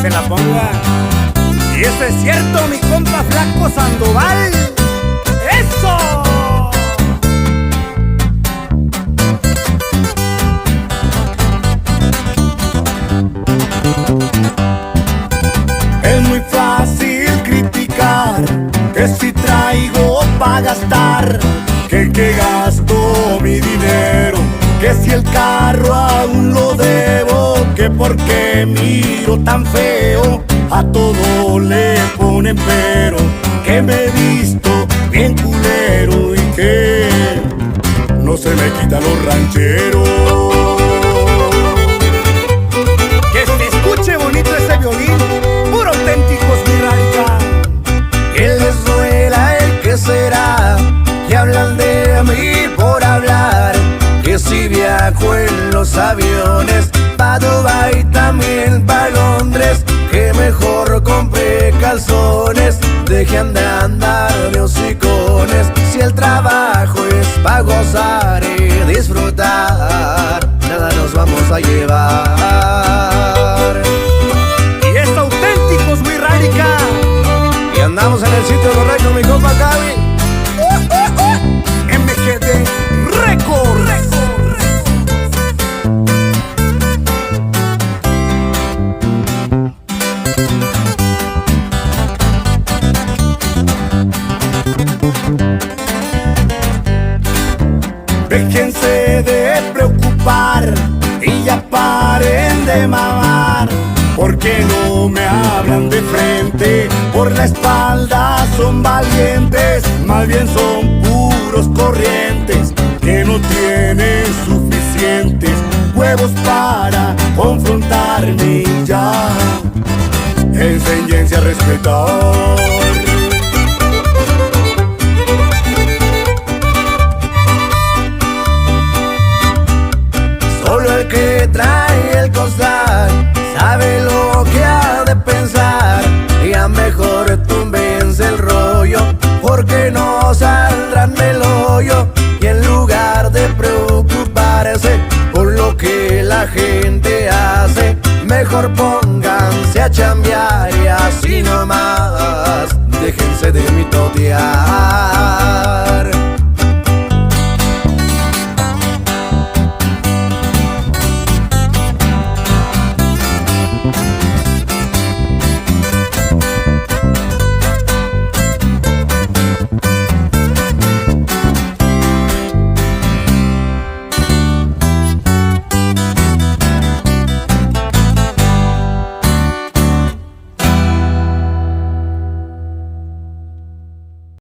se la ponga. Y eso es cierto, mi compa Flaco Sandoval. ¡Eso! Es muy fácil criticar que si traigo pa' gastar, que gasto mi dinero, que si el carro aún lo debo, que porque miro tan feo, a todo le ponen pero, que me he visto bien culero y que no se me quita los rancheros. Que se escuche bonito ese violín, puro auténticos mi radical. Que les duela el que será, que hablan de mí por hablar, que si viajo en los aviones pa' Dubai, también pa' Londres, que mejor compré calzones, dejen de andar de hocicones. Si el trabajo es pa' gozar y disfrutar, nada nos vamos a llevar. Y es auténticos muy radical. Y andamos en el sitio correcto, mi compa Gaby. MGD Records. Déjense de preocupar y ya paren de mamar, porque no me hablan de frente, por la espalda son valientes, más bien son puros corrientes que no tienen suficientes huevos para confrontarme. Ya enséñense a respetar. Solo el que trae el costal sabe lo que ha de pensar, y a mejor túmbense el rollo, porque no saldrán del hoyo. Y en lugar de preocuparse por lo que la gente hace, mejor pónganse a chambear y así nomás déjense de mitotear.